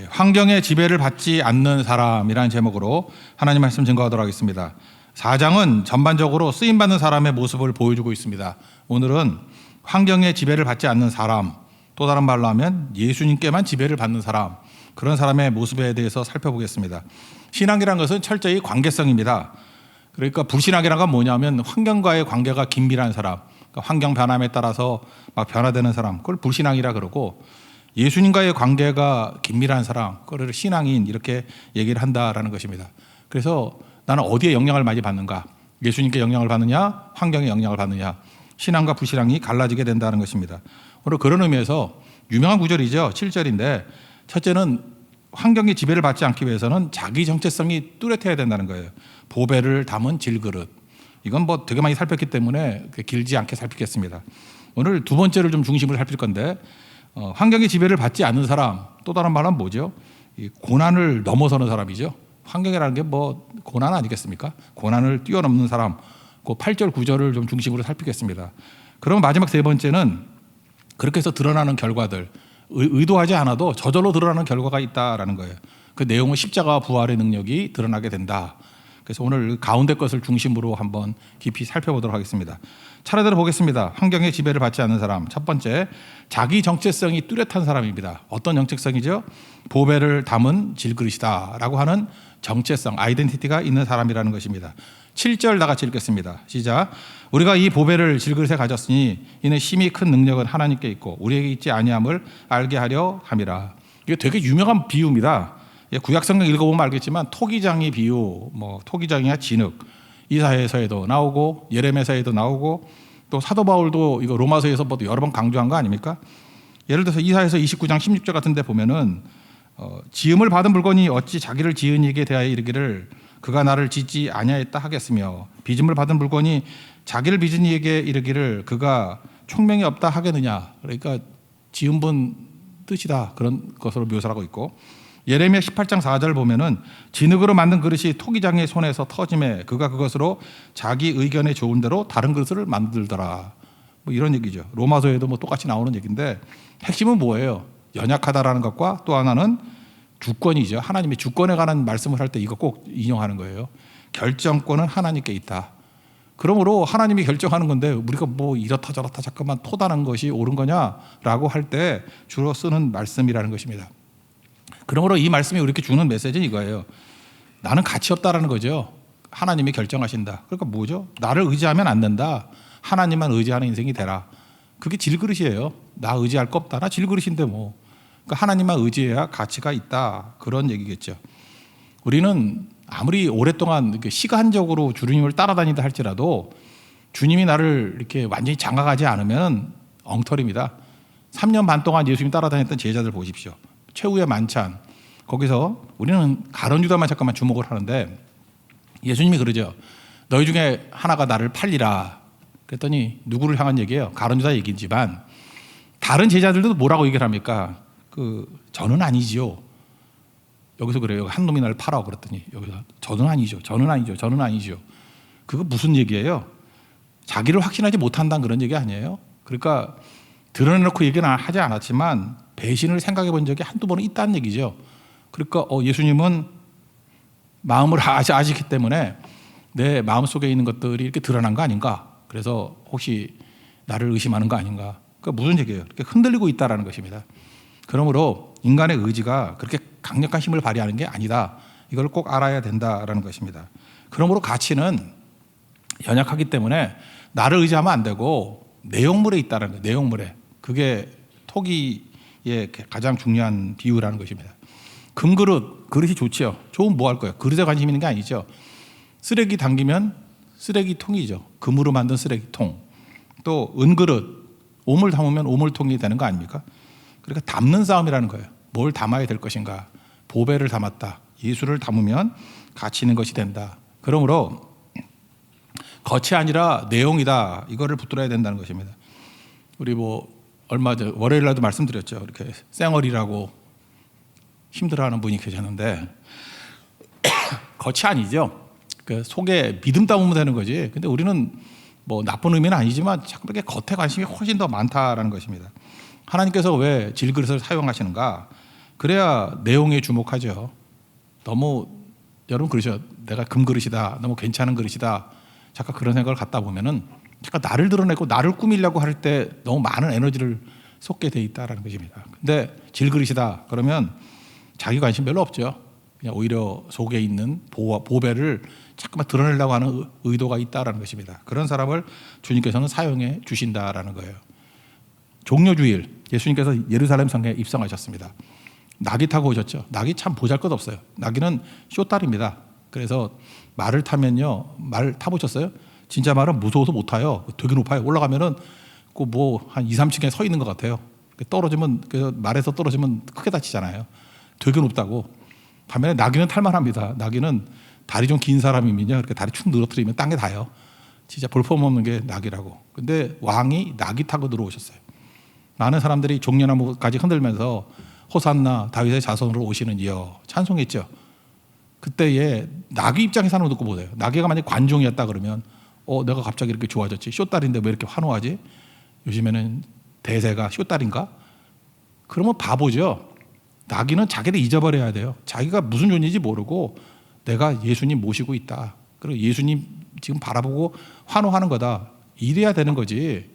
환경의 지배를 받지 않는 사람이라는 제목으로 하나님 말씀 증거하도록 하겠습니다. 4장은 전반적으로 쓰임받는 사람의 모습을 보여주고 있습니다. 오늘은 환경의 지배를 받지 않는 사람, 또 다른 말로 하면 예수님께만 지배를 받는 사람, 그런 사람의 모습에 대해서 살펴보겠습니다. 신앙이라는 것은 철저히 관계성입니다. 그러니까 불신앙이라는 건 뭐냐면 환경과의 관계가 긴밀한 사람, 그러니까 환경 변함에 따라서 막 변화되는 사람, 그걸 불신앙이라 그러고, 예수님과의 관계가 긴밀한 사람, 그걸 신앙인 이렇게 얘기를 한다라는 것입니다. 그래서 나는 어디에 영향을 많이 받는가? 예수님께 영향을 받느냐? 환경에 영향을 받느냐? 신앙과 불신앙이 갈라지게 된다는 것입니다. 오늘 그런 의미에서 유명한 구절이죠. 7절인데 첫째는 환경의 지배를 받지 않기 위해서는 자기 정체성이 뚜렷해야 된다는 거예요. 보배를 담은 질그릇. 이건 뭐 되게 많이 살폈기 때문에 길지 않게 살피겠습니다. 오늘 두 번째를 좀 중심으로 살필 건데, 환경의 지배를 받지 않는 사람, 또 다른 말은 뭐죠? 이 고난을 넘어서는 사람이죠. 환경이라는 게 뭐 고난 아니겠습니까? 고난을 뛰어넘는 사람, 그 8절 9절을 좀 중심으로 살피겠습니다. 그럼 마지막 세 번째는 그렇게 해서 드러나는 결과들, 의도하지 않아도 저절로 드러나는 결과가 있다라는 거예요. 그 내용은 십자가와 부활의 능력이 드러나게 된다. 그래서 오늘 가운데 것을 중심으로 한번 깊이 살펴보도록 하겠습니다. 차례대로 보겠습니다. 환경의 지배를 받지 않는 사람. 첫 번째, 자기 정체성이 뚜렷한 사람입니다. 어떤 정체성이죠? 보배를 담은 질그릇이다 라고 하는 정체성, 아이덴티티가 있는 사람이라는 것입니다. 7절 다 같이 읽겠습니다. 시작. 우리가 이 보배를 질그릇에 가졌으니 이는 심히 큰 능력은 하나님께 있고 우리에게 있지 아니함을 알게 하려 함이라. 이게 되게 유명한 비유입니다. 구약성경 읽어보면 알겠지만 토기장의 비유, 뭐 토기장이나 진흙, 이사야서에도 나오고 예레미야서에도 나오고, 또 사도 바울도 이거 로마서에서 뭐 여러 번 강조한 거 아닙니까? 예를 들어서 이사야서 29장 16절 같은 데 보면은 지음을 받은 물건이 어찌 자기를 지은 이에게 대하여 이르기를 그가 나를 짓지 아니하였다 하겠으며, 빚음을 받은 물건이 자기를 빚은 이에게 이르기를 그가 총명이 없다 하겠느냐. 그러니까 지은 분 뜻이다, 그런 것으로 묘사하고 있고, 예레미야 18장 4절 보면은 진흙으로 만든 그릇이 토기장의 손에서 터짐에 그가 그것으로 자기 의견에 좋은 대로 다른 그릇을 만들더라. 뭐 이런 얘기죠. 로마서에도 뭐 똑같이 나오는 얘기인데, 핵심은 뭐예요? 연약하다라는 것과 또 하나는 주권이죠. 하나님의 주권에 관한 말씀을 할 때 이거 꼭 인용하는 거예요. 결정권은 하나님께 있다. 그러므로 하나님이 결정하는 건데 우리가 뭐 이렇다 저렇다 잠깐만 토다는 것이 옳은 거냐라고 할 때 주로 쓰는 말씀이라는 것입니다. 그러므로 이 말씀이 우리에게 주는 메시지는 이거예요. 나는 가치 없다라는 거죠. 하나님이 결정하신다. 그러니까 뭐죠? 나를 의지하면 안 된다. 하나님만 의지하는 인생이 되라. 그게 질그릇이에요. 나 의지할 거 없다. 나 질그릇인데 뭐. 그러니까 하나님만 의지해야 가치가 있다. 그런 얘기겠죠. 우리는 아무리 오랫동안 시간적으로 주님을 따라다니다 할지라도 주님이 나를 이렇게 완전히 장악하지 않으면 엉터리입니다. 3년 반 동안 예수님 따라다녔던 제자들 보십시오. 최후의 만찬, 거기서 우리는 가룟 유다만 잠깐만 주목을 하는데 예수님이 그러죠. 너희 중에 하나가 나를 팔리라. 그랬더니 누구를 향한 얘기예요? 가룟 유다 얘기지만 다른 제자들도 뭐라고 얘기를 합니까? 저는 아니지요. 여기서 그래요. 한 놈이 나를 팔아 그랬더니 여기서 저는 아니죠. 저는 아니죠. 저는 아니죠. 그거 무슨 얘기예요? 자기를 확신하지 못한다는 그런 얘기 아니에요? 그러니까 드러내놓고 얘기는 하지 않았지만 배신을 생각해 본 적이 한두 번은 있다는 얘기죠. 그러니까 예수님은 마음을 아시기 때문에 내 마음속에 있는 것들이 이렇게 드러난 거 아닌가. 그래서 혹시 나를 의심하는 거 아닌가. 그러니까 무슨 얘기예요? 이렇게 흔들리고 있다는 것입니다. 그러므로 인간의 의지가 그렇게 강력한 힘을 발휘하는 게 아니다. 이걸 꼭 알아야 된다라는 것입니다. 그러므로 가치는 연약하기 때문에 나를 의지하면 안 되고 내용물에 있다는 거예요. 내용물에. 그게 토기의 가장 중요한 비유라는 것입니다. 금그릇, 그릇이 좋죠. 좋으면 뭐 할 거예요? 그릇에 관심 있는 게 아니죠. 쓰레기 당기면 쓰레기통이죠. 금으로 만든 쓰레기통. 또 은그릇, 오물 담으면 오물통이 되는 거 아닙니까? 그러니까 담는 싸움이라는 거예요. 뭘 담아야 될 것인가? 보배를 담았다. 예수를 담으면 가치 있는 것이 된다. 그러므로 겉이 아니라 내용이다. 이거를 붙들어야 된다는 것입니다. 우리 얼마 전 월요일 날도 말씀드렸죠. 이렇게 쌩얼이라고 힘들어하는 분이 계셨는데 겉이 아니죠. 그 속에 믿음 담으면 되는 거지. 근데 우리는 뭐 나쁜 의미는 아니지만 자꾸 그렇게 겉에 관심이 훨씬 더 많다라는 것입니다. 하나님께서 왜 질그릇을 사용하시는가? 그래야 내용에 주목하죠. 너무 여러분 그러죠. 내가 금그릇이다. 너무 괜찮은 그릇이다. 잠깐 그런 생각을 갖다 보면은 잠깐 나를 드러내고 나를 꾸미려고 할 때 너무 많은 에너지를 쏟게 돼 있다라는 것입니다. 근데 질그릇이다. 그러면 자기 관심 별로 없죠. 그냥 오히려 속에 있는 보배를 자꾸만 드러내려고 하는 의도가 있다라는 것입니다. 그런 사람을 주님께서는 사용해 주신다라는 거예요. 종려주일 예수님께서 예루살렘 성에 입성하셨습니다. 나귀 타고 오셨죠. 나귀 참 보잘것없어요. 나귀는 쇼딸입니다. 그래서 말을 타면요, 말 타보셨어요? 진짜 말은 무서워서 못 타요. 되게 높아요. 올라가면은 그 뭐 한 2, 3층에 서 있는 것 같아요. 떨어지면, 그래서 말에서 떨어지면 크게 다치잖아요. 되게 높다고. 반면에 나귀는 탈만합니다. 나귀는 다리 좀 긴 사람이면요, 이렇게 다리 축 늘어뜨리면 땅에 닿아요. 진짜 볼품없는 게 나귀라고. 근데 왕이 나귀 타고 들어오셨어요. 많은 사람들이 종려나무까지 흔들면서 호산나 다윗의 자손으로 오시는 이여 찬송했죠. 그때에 나귀 입장에서 듣고 보세요. 나귀가 만약 관종이었다 그러면 내가 갑자기 이렇게 좋아졌지. 쇼딸인데 왜 이렇게 환호하지? 요즘에는 대세가 쇼딸인가? 그러면 바보죠. 나귀는 자기를 잊어버려야 돼요. 자기가 무슨 존재인지 모르고 내가 예수님 모시고 있다. 그리고 예수님 지금 바라보고 환호하는 거다. 이래야 되는 거지.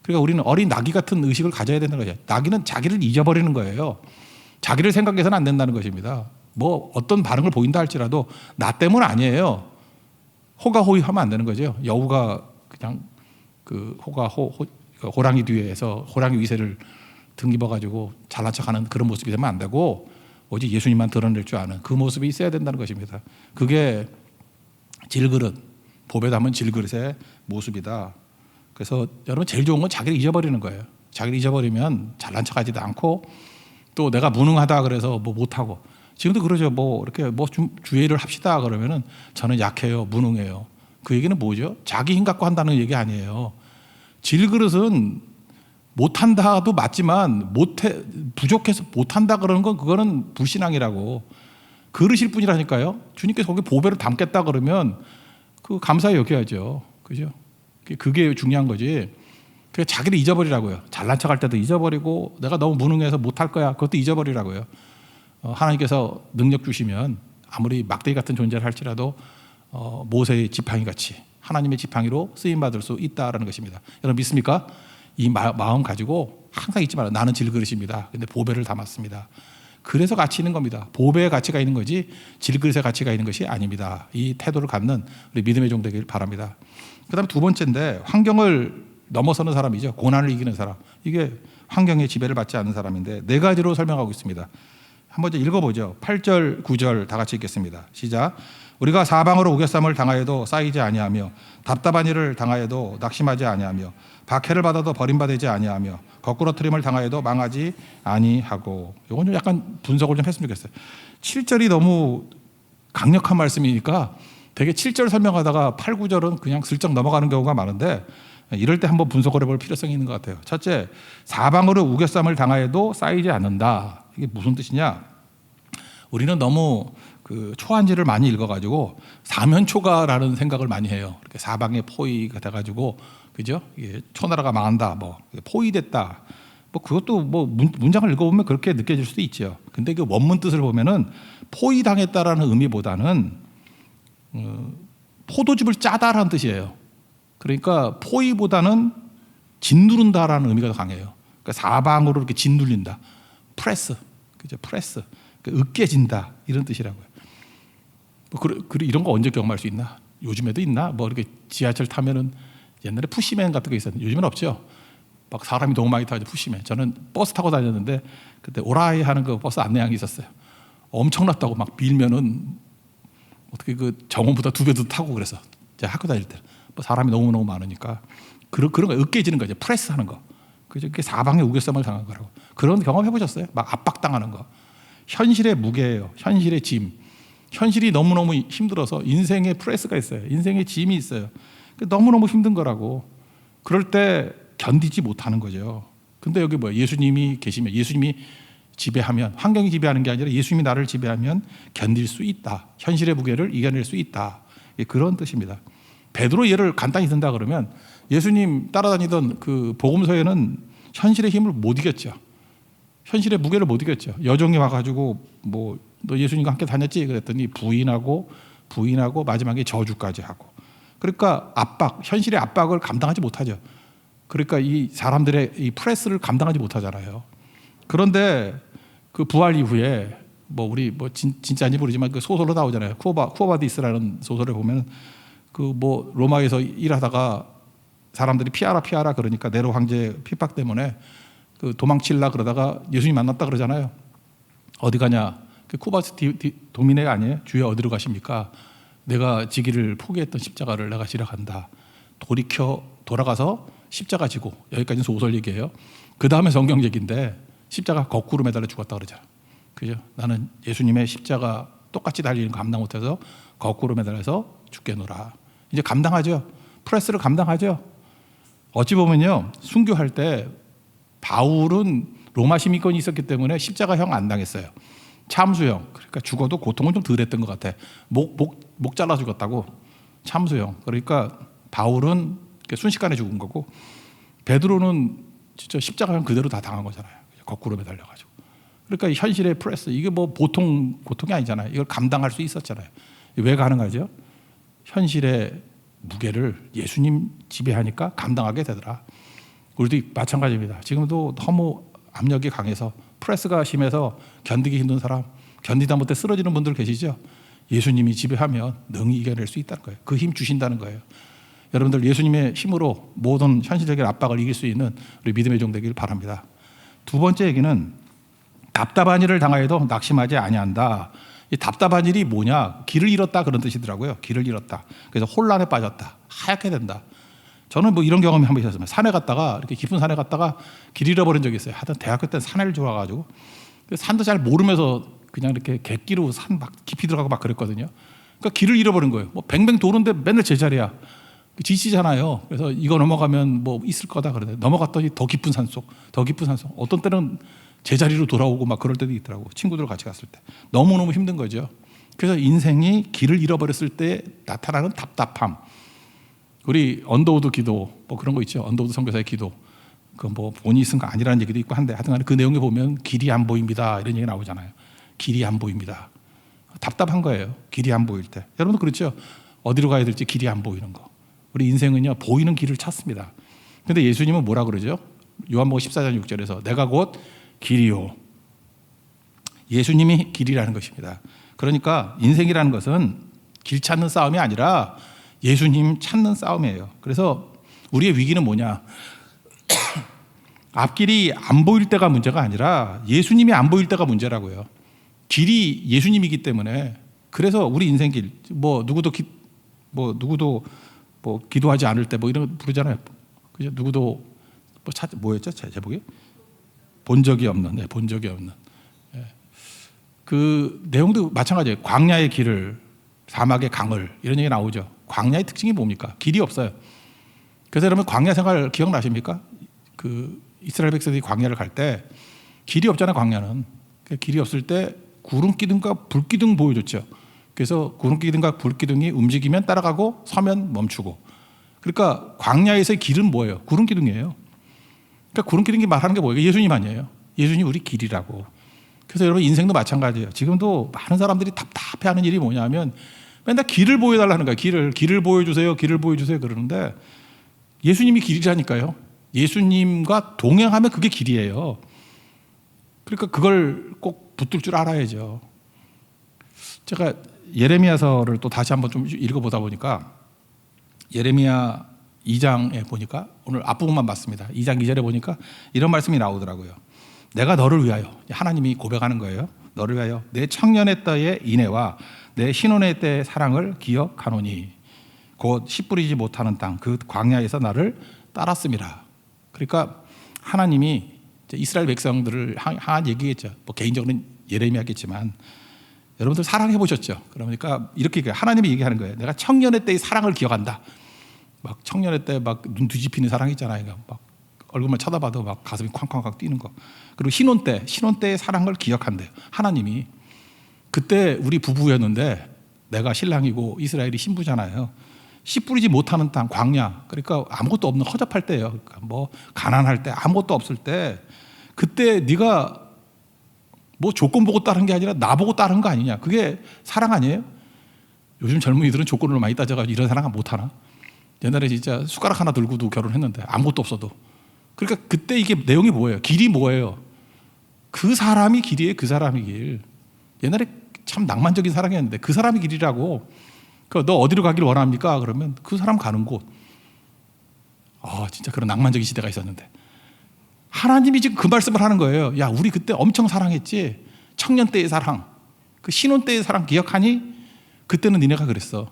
그러니까 우리는 어린 나귀 같은 의식을 가져야 된다는 거죠. 나귀는 자기를 잊어버리는 거예요. 자기를 생각해서는 안 된다는 것입니다. 뭐 어떤 반응을 보인다 할지라도 나 때문 아니에요. 호가호위하면 안 되는 거죠. 여우가 그냥 그 호랑이 뒤에서 호랑이 위세를 등입어가지고 잘난 척하는 그런 모습이 되면 안 되고 오직 예수님만 드러낼 줄 아는 그 모습이 있어야 된다는 것입니다. 그게 질그릇, 보배 담은 질그릇의 모습이다. 그래서 여러분 제일 좋은 건 자기를 잊어버리는 거예요. 자기를 잊어버리면 잘난 척하지도 않고 또 내가 무능하다 그래서 뭐 못하고 지금도 그러죠. 뭐 이렇게 뭐 좀 주의를 합시다 그러면은 저는 약해요, 무능해요. 그 얘기는 뭐죠? 자기 힘 갖고 한다는 얘기 아니에요. 질그릇은 못한다도 맞지만 부족해서 못한다 그러는 건 그거는 불신앙이라고. 그릇일 뿐이라니까요. 주님께서 거기 보배를 담겠다 그러면 그 감사히 여겨야죠. 그죠? 그게 중요한 거지. 그게 자기를 잊어버리라고요. 잘난 척할 때도 잊어버리고 내가 너무 무능해서 못할 거야. 그것도 잊어버리라고요. 하나님께서 능력 주시면 아무리 막대기 같은 존재를 할지라도 모세의 지팡이 같이 하나님의 지팡이로 쓰임받을 수 있다라는 것입니다. 여러분 믿습니까? 이 마음 가지고 항상 잊지 말아요. 나는 질그릇입니다. 근데 보배를 담았습니다. 그래서 가치 있는 겁니다. 보배의 가치가 있는 거지 질그릇의 가치가 있는 것이 아닙니다. 이 태도를 갖는 우리 믿음의 종 되길 바랍니다. 그 다음에 두 번째인데 환경을 넘어서는 사람이죠. 고난을 이기는 사람. 이게 환경의 지배를 받지 않는 사람인데 네 가지로 설명하고 있습니다. 한번 읽어보죠. 8절, 9절 다 같이 읽겠습니다. 시작. 우리가 사방으로 우겨쌈을 당하여도 쌓이지 아니하며 답답한 일을 당하여도 낙심하지 아니하며 박해를 받아도 버림받지 아니하며 거꾸로 트림을 당하여도 망하지 아니하고. 이건 좀 약간 분석을 좀 했으면 좋겠어요. 7절이 너무 강력한 말씀이니까 되게 7절 설명하다가 8, 9절은 그냥 슬쩍 넘어가는 경우가 많은데 이럴 때 한번 분석을 해볼 필요성이 있는 것 같아요. 첫째, 사방으로 우겨쌈을 당하여도 쌓이지 않는다. 이게 무슨 뜻이냐? 우리는 너무 그 초한지를 많이 읽어가지고 사면초가라는 생각을 많이 해요. 이렇게 사방에 포위가 돼가지고 그죠? 이게 초나라가 망한다, 뭐 포위됐다. 뭐 그것도 뭐 문장을 읽어보면 그렇게 느껴질 수도 있죠. 근데 그 원문 뜻을 보면은 포위당했다라는 의미보다는 포도즙을 짜다라는 뜻이에요. 그러니까 포위보다는 짓누른다라는 의미가 더 강해요. 그러니까 사방으로 이렇게 짓눌린다. 프레스, 그죠? 프레스, 그러니까 으깨진다 이런 뜻이라고요. 뭐 이런 거 언제 경험할 수 있나? 요즘에도 있나? 뭐 이렇게 지하철 타면은 옛날에 푸시맨 같은 거 있었는데 요즘은 없죠. 막 사람이 너무 많이 타고 푸시맨. 저는 버스 타고 다녔는데 그때 오라이 하는 그 버스 안내양이 있었어요. 엄청났다고 막 밀면은 어떻게 그 정원보다 2배도 타고 그래서 제가 학교 다닐 때 뭐 사람이 너무 많으니까 그런 거 으깨지는 거죠. 프레스 하는 거. 그게 사방에 우겨쌈을 당한 거라고. 그런 경험 해보셨어요? 막 압박당하는 거. 현실의 무게예요. 현실의 짐. 현실이 너무너무 힘들어서 인생의 프레스가 있어요. 인생의 짐이 있어요. 너무너무 힘든 거라고. 그럴 때 견디지 못하는 거죠. 근데 여기 뭐야? 예수님이 계시면, 예수님이 지배하면, 환경이 지배하는 게 아니라 예수님이 나를 지배하면 견딜 수 있다. 현실의 무게를 이겨낼 수 있다. 그런 뜻입니다. 베드로 예를 간단히 든다 그러면 예수님 따라다니던 그 복음서에는 현실의 힘을 못 이겼죠. 현실의 무게를 못 이겼죠. 여종이 와가지고 뭐 너 예수님과 함께 다녔지? 그랬더니 부인하고 마지막에 저주까지 하고. 그러니까 현실의 압박을 감당하지 못하죠. 그러니까 이 사람들의 이 프레스를 감당하지 못하잖아요. 그런데 그 부활 이후에 뭐 우리 뭐 진짜인지 모르지만 그 소설로 나오잖아요. 쿠어바디스라는 소설에 보면 그 뭐 로마에서 일하다가 사람들이 피하라 그러니까 네로 황제 핍박 때문에 그 도망칠라 그러다가 예수님 만났다 그러잖아요. 어디 가냐? 그 쿠바스 도미네가 아니에요. 주여 어디로 가십니까? 내가 지기를 포기했던 십자가를 내가 지러 간다. 돌아가서 십자가 지고. 여기까지는 소설 얘기예요. 그 다음에 성경 얘기인데 십자가 거꾸로 매달려 죽었다 그러잖아. 그죠? 나는 예수님의 십자가 똑같이 달리는 거 감당 못해서 거꾸로 매달려서 죽겠노라. 이제 감당하죠. 프레스를 감당하죠. 어찌 보면요, 순교할 때 바울은 로마 시민권이 있었기 때문에 십자가형 안 당했어요. 참수형. 그러니까 죽어도 고통은 좀 덜했던 것 같아. 목 잘라 죽었다고. 참수형. 그러니까 바울은 순식간에 죽은 거고, 베드로는 진짜 십자가형 그대로 다 당한 거잖아요. 거꾸로 매달려가지고. 그러니까 현실의 프레스, 이게 뭐 고통이 아니잖아요. 이걸 감당할 수 있었잖아요. 왜 가능하죠? 현실의 무게를 예수님 지배하니까 감당하게 되더라. 우리도 마찬가지입니다. 지금도 너무 압력이 강해서 프레스가 심해서 견디기 힘든 사람, 견디다 못해 쓰러지는 분들 계시죠? 예수님이 지배하면 능히 이겨낼 수 있다는 거예요. 그 힘 주신다는 거예요. 여러분들 예수님의 힘으로 모든 현실적인 압박을 이길 수 있는 우리 믿음의 종 되길 바랍니다. 두 번째 얘기는 답답한 일을 당하여도 낙심하지 아니한다. 이 답답한 일이 뭐냐? 길을 잃었다 그런 뜻이더라고요. 길을 잃었다. 그래서 혼란에 빠졌다. 하얗게 된다. 저는 뭐 이런 경험이 한 번 있었습니다. 산에 갔다가 이렇게 깊은 산에 갔다가 길 잃어버린 적이 있어요. 하여튼 대학교 때는 산을 좋아가지고 산도 잘 모르면서 그냥 이렇게 객기로 산 막 깊이 들어가고 막 그랬거든요. 그러니까 길을 잃어버린 거예요. 뭐 뱅뱅 도는데 맨날 제자리야. 지치잖아요. 그래서 이거 넘어가면 뭐 있을 거다 그러는데 넘어갔더니 더 깊은 산속. 어떤 때는 제자리로 돌아오고 막 그럴 때도 있더라고. 친구들 같이 갔을 때. 너무너무 힘든 거죠. 그래서 인생이 길을 잃어버렸을 때 나타나는 답답함. 우리 언더우드 기도 뭐 그런 거 있죠. 언더우드 선교사의 기도. 그 뭐 본인이 쓴 거 아니라는 얘기도 있고 한데 하여튼 그 내용에 보면 길이 안 보입니다. 이런 얘기 나오잖아요. 길이 안 보입니다. 답답한 거예요. 길이 안 보일 때. 여러분도 그렇죠. 어디로 가야 될지 길이 안 보이는 거. 우리 인생은요, 보이는 길을 찾습니다. 근데 예수님은 뭐라 그러죠? 요한복음 14장 6절에서 내가 곧 길이요. 예수님이 길이라는 것입니다. 그러니까 인생이라는 것은 길 찾는 싸움이 아니라 예수님 찾는 싸움이에요. 그래서 우리의 위기는 뭐냐? 앞길이 안 보일 때가 문제가 아니라 예수님이 안 보일 때가 문제라고요. 길이 예수님이기 때문에. 그래서 우리 인생길 뭐 누구도 뭐 기도하지 않을 때 뭐 이런 거 부르잖아요. 그죠? 누구도 뭐였죠? 제목이 본 적이 없는. 네, 본 적이 없는. 예. 그 내용도 마찬가지예요. 광야의 길을, 사막의 강을 이런 얘기 나오죠. 광야의 특징이 뭡니까? 길이 없어요. 그래서 여러분 광야 생활 기억나십니까? 그 이스라엘 백성들이 광야를 갈 때 길이 없잖아요. 광야는. 길이 없을 때 구름기둥과 불기둥 보여줬죠. 그래서 구름기둥과 불기둥이 움직이면 따라가고 서면 멈추고. 그러니까 광야에서의 길은 뭐예요? 구름기둥이에요. 그러니까 구름기둥이 말하는 게 뭐예요? 예수님 아니에요. 예수님 우리 길이라고. 그래서 여러분 인생도 마찬가지예요. 지금도 많은 사람들이 답답해하는 일이 뭐냐면 맨날 길을 보여달라는 거예요. 길을 보여주세요. 길을 보여주세요. 그러는데 예수님이 길이라니까요. 예수님과 동행하면 그게 길이에요. 그러니까 그걸 꼭 붙들 줄 알아야죠. 제가 예레미야서를 또 다시 한번 좀 읽어보다 보니까 예레미야 2장에 보니까 오늘 앞부분만 봤습니다. 2장 2절에 보니까 이런 말씀이 나오더라고요. 내가 너를 위하여, 하나님이 고백하는 거예요. 너를 위하여 내 청년의 때의 인애와 내 신혼의 때의 사랑을 기억하노니 곧 씨 뿌리지 못하는 땅 그 광야에서 나를 따랐음이라. 그러니까 하나님이 이스라엘 백성들을 향한 얘기겠죠. 뭐 개인적으로는 예레미야겠지만 여러분들 사랑해 보셨죠? 그러니까 이렇게 하나님이 얘기하는 거예요. 내가 청년의 때의 사랑을 기억한다. 막 청년의 때 막 눈 뒤집히는 사랑 있잖아요. 막 얼굴만 쳐다봐도 막 가슴이 쾅쾅쾅 뛰는 거. 그리고 신혼 때의 사랑을 기억한대요. 하나님이. 그때 우리 부부였는데 내가 신랑이고 이스라엘이 신부잖아요. 씨 뿌리지 못하는 땅, 광야. 그러니까 아무것도 없는 허접할 때예요. 그러니까 뭐 가난할 때 아무것도 없을 때 그때 네가 뭐 조건 보고 따른 게 아니라 나 보고 따른 거 아니냐. 그게 사랑 아니에요? 요즘 젊은이들은 조건을 많이 따져가지고 이런 사랑 못하나? 옛날에 진짜 숟가락 하나 들고도 결혼했는데 아무것도 없어도. 그러니까 그때 이게 내용이 뭐예요? 길이 뭐예요? 그 사람이 길이에요. 그 사람이 길. 옛날에 참 낭만적인 사랑이었는데 그 사람이 길이라고. 너 어디로 가길 원합니까? 그러면 그 사람 가는 곳. 진짜 그런 낭만적인 시대가 있었는데 하나님이 지금 그 말씀을 하는 거예요. 야, 우리 그때 엄청 사랑했지. 청년 때의 사랑, 그 신혼 때의 사랑 기억하니? 그때는 니네가 그랬어.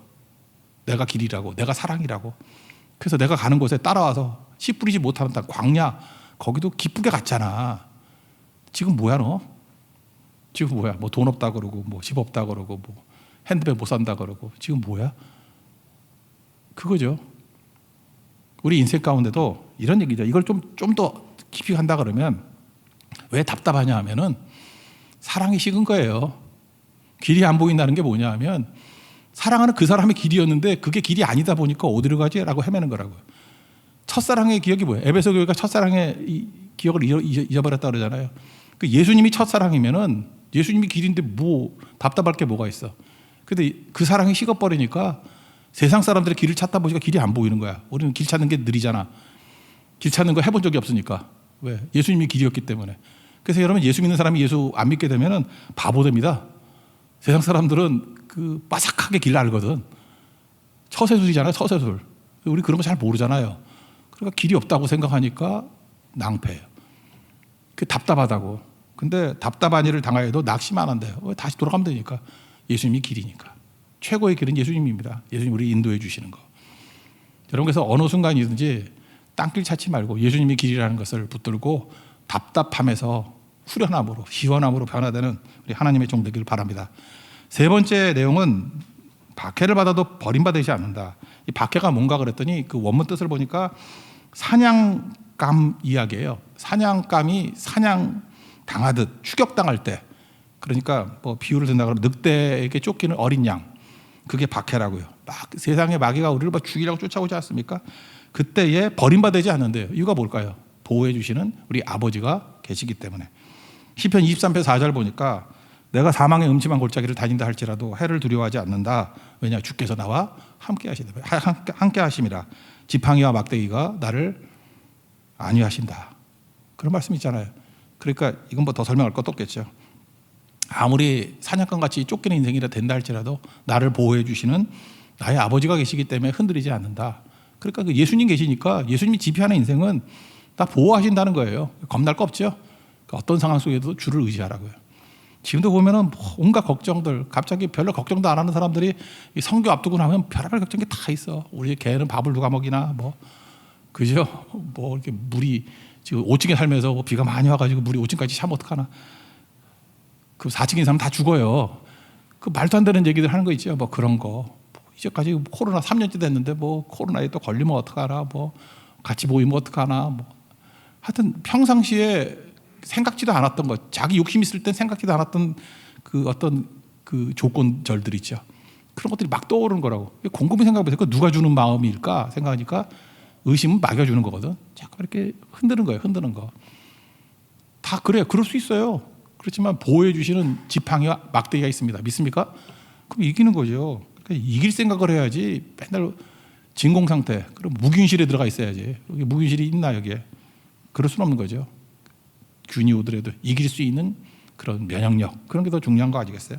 내가 길이라고, 내가 사랑이라고. 그래서 내가 가는 곳에 따라와서 씨 뿌리지 못하는 땅, 광야, 거기도 기쁘게 갔잖아. 지금 뭐야 너? 지금 뭐야? 뭐 돈 없다 그러고, 뭐 집 없다 그러고, 뭐 핸드백 못 산다 그러고, 지금 뭐야? 그거죠. 우리 인생 가운데도 이런 얘기죠. 이걸 좀 더 깊이 간다 그러면 왜 답답하냐 하면은 사랑이 식은 거예요. 길이 안 보인다는 게 뭐냐 하면 사랑하는 그 사람의 길이었는데 그게 길이 아니다 보니까 어디로 가지? 라고 헤매는 거라고요. 첫사랑의 기억이 뭐예요? 에베소 교회가 첫사랑의 기억을 잊어버렸다 그러잖아요. 그 예수님이 첫사랑이면은 예수님이 길인데 뭐 답답할 게 뭐가 있어. 근데 그 사랑이 식어버리니까 세상 사람들의 길을 찾다 보니까 길이 안 보이는 거야. 우리는 길 찾는 게 느리잖아. 길 찾는 거 해본 적이 없으니까. 왜? 예수님이 길이었기 때문에. 그래서 여러분 예수 믿는 사람이 예수 안 믿게 되면은 바보 됩니다. 세상 사람들은 그 빠삭하게 길 알거든. 처세술이잖아요. 처세술. 우리 그런 거 잘 모르잖아요. 그러니까 길이 없다고 생각하니까 낭패예요. 그 답답하다고. 근데 답답한 일을 당하여도 낙심 안 한대요. 다시 돌아가면 되니까. 예수님이 길이니까. 최고의 길은 예수님입니다. 예수님 우리 인도해 주시는 거. 여러분 그래서 어느 순간이든지 땅길 찾지 말고 예수님이 길이라는 것을 붙들고 답답함에서 후련함으로 시원함으로 변화되는 우리 하나님의 종 되기를 바랍니다. 세 번째 내용은 박해를 받아도 버림받지 않는다. 이 박해가 뭔가 그랬더니 그 원문 뜻을 보니까 사냥감 이야기예요. 사냥감이 사냥 당하듯 추격당할 때, 그러니까 뭐 비유를 든다 그러면 늑대에게 쫓기는 어린 양, 그게 박해라고요. 막 세상의 마귀가 우리를 막 죽이려고 쫓아오지 않습니까? 그때에 버림받지 않는데요. 이유가 뭘까요? 보호해 주시는 우리 아버지가 계시기 때문에. 시편 23편 4절 보니까 내가 사망의 음침한 골짜기를 다닌다 할지라도 해를 두려워하지 않는다. 왜냐? 주께서 나와 함께 하심이라. 지팡이와 막대기가 나를 안위하신다. 그런 말씀 있잖아요. 그러니까 이건 뭐 더 설명할 것도 없겠죠. 아무리 사냥감같이 쫓기는 인생이라 된다 할지라도 나를 보호해 주시는 나의 아버지가 계시기 때문에 흔들리지 않는다. 그러니까 그 예수님 계시니까 예수님이 지휘하는 인생은 다 보호하신다는 거예요. 겁날 거 없죠. 어떤 상황 속에도 주를 의지하라고요. 지금도 보면은 온갖 걱정들, 갑자기 별로 걱정도 안 하는 사람들이 성교 앞두고 나면 별의별 걱정이 다 있어. 우리 개는 밥을 누가 먹이나, 뭐 그죠? 뭐 이렇게 물이 지금 5층에 살면서 뭐 비가 많이 와가지고 물이 5층까지 차면 어떡하나? 그 4층에 사면 다 죽어요. 그 말도 안 되는 얘기들 하는 거 있죠. 뭐 그런 거. 이제까지 코로나 3년째 됐는데 뭐 코로나에 또 걸리면 어떡하나? 뭐 같이 모이면 어떡하나? 뭐 하여튼 평상시에 생각지도 않았던 것, 자기 욕심 있을 땐 생각지도 않았던 그 어떤 그 조건절들 있죠. 그런 것들이 막 떠오르는 거라고. 곰곰이 생각해보세요. 그 누가 주는 마음일까 생각하니까 의심은 막여주는 거거든. 자꾸 이렇게 흔드는 거예요. 흔드는 거. 다 그래요. 그럴 수 있어요. 그렇지만 보호해 주시는 지팡이와 막대기가 있습니다. 믿습니까? 그럼 이기는 거죠. 그러니까 이길 생각을 해야지 맨날 진공 상태. 그럼 무균실에 들어가 있어야지. 여기 무균실이 있나 여기에. 그럴 수는 없는 거죠. 균이 오더라도 이길 수 있는 그런 면역력, 그런 게 더 중요한 거 아니겠어요?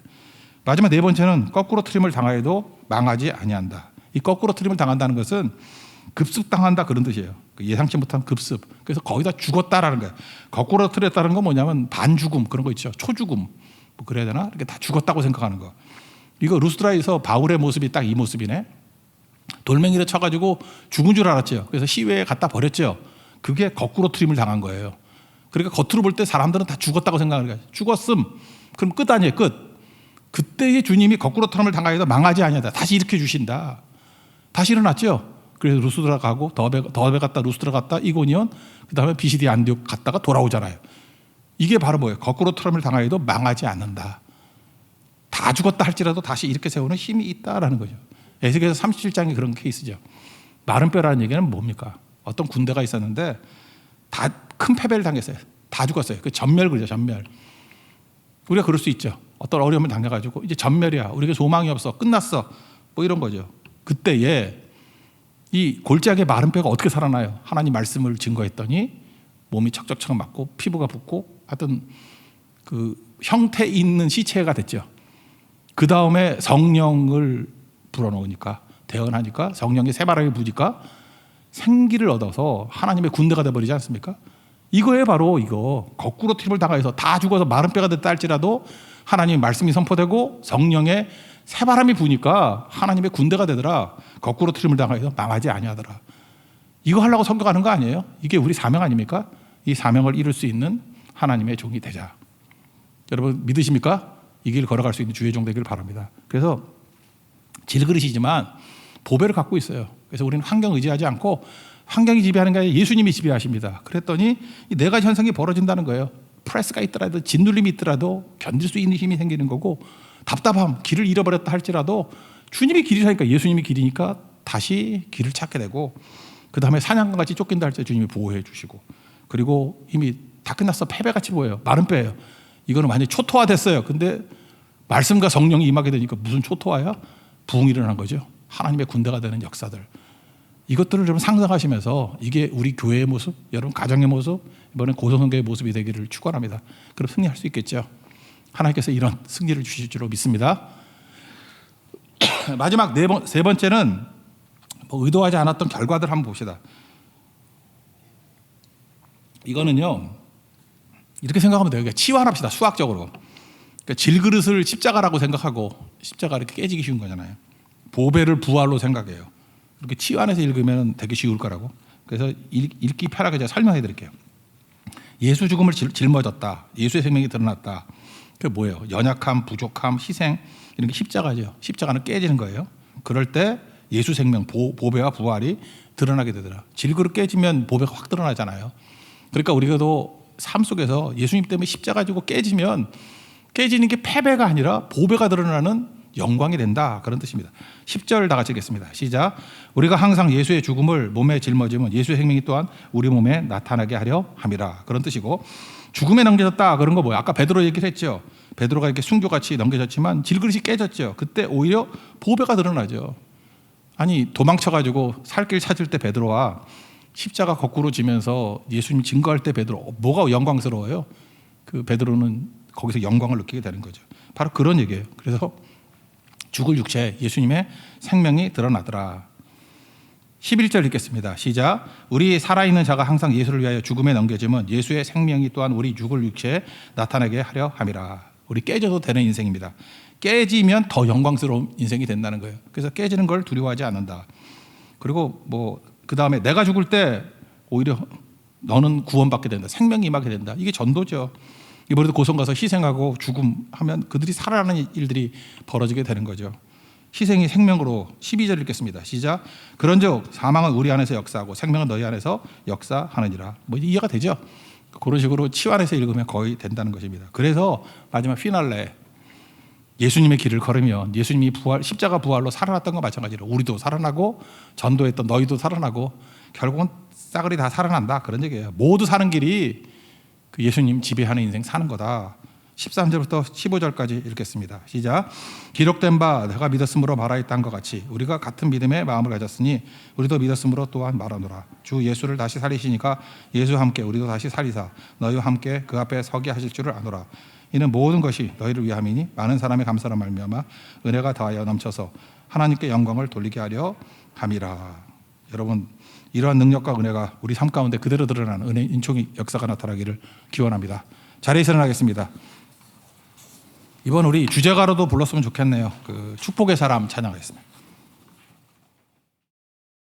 마지막 네 번째는 거꾸로 트림을 당하여도 망하지 아니한다. 이 거꾸로 트림을 당한다는 것은 급습당한다 그런 뜻이에요. 예상치 못한 급습. 그래서 거의 다 죽었다라는 거예요. 거꾸로 트렸다는 건 뭐냐면 반죽음 그런 거 있죠. 초죽음 뭐 그래야 되나? 이렇게 다 죽었다고 생각하는 거. 이거 루스드라에서 바울의 모습이 딱 이 모습이네. 돌멩이를 쳐가지고 죽은 줄 알았죠. 그래서 시외에 갖다 버렸죠. 그게 거꾸로 트림을 당한 거예요. 그러니까 겉으로 볼 때 사람들은 다 죽었다고 생각하는 거예요. 죽었음. 그럼 끝 아니에요. 끝. 그때의 주님이 거꾸로 트림을 당하여도 망하지 아니하다. 다시 일으켜 주신다. 다시 일어났죠. 그래서 루스드라 가고 더베 갔다 루스드라 갔다 이고니온 그다음에 비시디 안디옥 갔다가 돌아오잖아요. 이게 바로 뭐예요? 거꾸로 트림을 당하여도 망하지 않는다. 다 죽었다 할지라도 다시 이렇게 세우는 힘이 있다라는 거죠. 에스겔서 37장이 그런 케이스죠. 마른 뼈라는 얘기는 뭡니까? 어떤 군대가 있었는데 다 큰 패배를 당했어요. 다 죽었어요. 그 전멸 그러죠. 전멸. 우리가 그럴 수 있죠. 어떤 어려움을 당해가지고 이제 전멸이야. 우리가 소망이 없어. 끝났어. 뭐 이런 거죠. 그때에 이 골짜기의 마른 뼈가 어떻게 살아나요? 하나님 말씀을 증거했더니 몸이 척척척 맞고 피부가 붓고 하여튼 그 형태 있는 시체가 됐죠. 그 다음에 성령을 불어넣으니까 대언하니까 성령이 새바람이 부니까 생기를 얻어서 하나님의 군대가 돼버리지 않습니까? 이거에 바로 이거 거꾸로 트림을 당해서 다 죽어서 마른 뼈가 됐다 할지라도 하나님의 말씀이 선포되고 성령의 새바람이 부니까 하나님의 군대가 되더라. 거꾸로 트림을 당해서 망하지 아니하더라. 이거 하려고 성경하는 거 아니에요? 이게 우리 사명 아닙니까? 이 사명을 이룰 수 있는 하나님의 종이 되자. 여러분 믿으십니까? 이 길 걸어갈 수 있는 주의 종 되기를 바랍니다. 그래서 질그릇이지만 보배를 갖고 있어요. 그래서 우리는 환경 의지하지 않고 환경이 지배하는 게 아니라 예수님이 지배하십니다. 그랬더니 이 네 가지 현상이 벌어진다는 거예요. 프레스가 있더라도 짓눌림이 있더라도 견딜 수 있는 힘이 생기는 거고 답답함, 길을 잃어버렸다 할지라도 주님이 길이라니까 예수님이 길이니까 다시 길을 찾게 되고 그 다음에 사냥과 같이 쫓긴다 할 때 주님이 보호해 주시고 그리고 이미 다 끝났어. 패배같이 보여요. 마른 뼈예요. 이거는 완전히 초토화됐어요. 근데 말씀과 성령이 임하게 되니까 무슨 초토화야? 부흥이 일어난 거죠. 하나님의 군대가 되는 역사들. 이것들을 좀 상상하시면서 이게 우리 교회의 모습, 여러분 가정의 모습, 이번엔 고성성교의 모습이 되기를 축원합니다. 그럼 승리할 수 있겠죠. 하나님께서 이런 승리를 주실 줄로 믿습니다. 마지막 세 번째는 뭐 의도하지 않았던 결과들 한번 봅시다. 이거는요 이렇게 생각하면 돼요. 그러니까 치환합시다. 수학적으로. 그러니까 질그릇을 십자가라고 생각하고 십자가 이렇게 깨지기 쉬운 거잖아요. 보배를 부활로 생각해요. 이렇게 치환해서 읽으면 되게 쉬울 거라고. 그래서 읽기 편하게 제가 설명해 드릴게요. 예수 죽음을 짊어졌다. 예수의 생명이 드러났다. 그게 뭐예요? 연약함, 부족함, 희생 이런 게 십자가죠. 십자가는 깨지는 거예요. 그럴 때 예수 생명, 보배와 부활이 드러나게 되더라. 질그릇 깨지면 보배가 확 드러나잖아요. 그러니까 우리가도 삶 속에서 예수님 때문에 십자가 지고 깨지면 깨지는 게 패배가 아니라 보배가 드러나는 영광이 된다. 그런 뜻입니다. 10절 다 같이 읽겠습니다. 시작. 우리가 항상 예수의 죽음을 몸에 짊어지면 예수의 생명이 또한 우리 몸에 나타나게 하려 함이라. 그런 뜻이고 죽음에 넘겨졌다. 그런 거 뭐예요? 아까 베드로 얘기를 했죠. 베드로가 이렇게 숭교같이 넘겨졌지만 질그릇이 깨졌죠. 그때 오히려 보배가 드러나죠. 아니 도망쳐가지고 살 길 찾을 때 베드로와 십자가 거꾸로 지면서 예수님 증거할 때 베드로 뭐가 영광스러워요? 그 베드로는 거기서 영광을 느끼게 되는 거죠. 바로 그런 얘기예요. 그래서 죽을 육체에 예수님의 생명이 드러나더라. 11절 읽겠습니다. 시작. 우리 살아있는 자가 항상 예수를 위하여 죽음에 넘겨지면 예수의 생명이 또한 우리 죽을 육체에 나타나게 하려 함이라. 우리 깨져도 되는 인생입니다. 깨지면 더 영광스러운 인생이 된다는 거예요. 그래서 깨지는 걸 두려워하지 않는다. 그리고 그 다음에 내가 죽을 때 오히려 너는 구원받게 된다. 생명이 임하게 된다. 이게 전도죠. 이번에도 고성 가서 희생하고 죽음하면 그들이 살아나는 일들이 벌어지게 되는 거죠. 희생이 생명으로 12절 읽겠습니다. 시작. 그런즉 사망은 우리 안에서 역사하고 생명은 너희 안에서 역사하느니라. 뭐 이해가 되죠? 그런 식으로 치환해서 읽으면 거의 된다는 것입니다. 그래서 마지막 피날레 예수님의 길을 걸으면 예수님이 십자가 부활로 살아났던 것 마찬가지로 우리도 살아나고 전도했던 너희도 살아나고 결국은 싸그리 다 살아난다. 그런 얘기예요. 모두 사는 길이 그 예수님 지배하는 인생 사는 거다. 13절부터 15절까지 읽겠습니다. 시작. 기록된 바 내가 믿었으므로 말하였다 한 것 같이 우리가 같은 믿음의 마음을 가졌으니 우리도 믿었으므로 또한 말하노라. 주 예수를 다시 살리시니까 예수와 함께 우리도 다시 살리사 너희와 함께 그 앞에 서게 하실 줄을 아노라. 이는 모든 것이 너희를 위함이니 많은 사람의 감사로 말미암아 은혜가 더하여 넘쳐서 하나님께 영광을 돌리게 하려 함이라. 여러분 이러한 능력과 은혜가 우리 삶 가운데 그대로 드러나는 은혜 인총의 역사가 나타나기를 기원합니다. 자리에서 일어나겠습니다. 이번 우리 주제가로도 불렀으면 좋겠네요. 그 축복의 사람 찬양하겠습니다.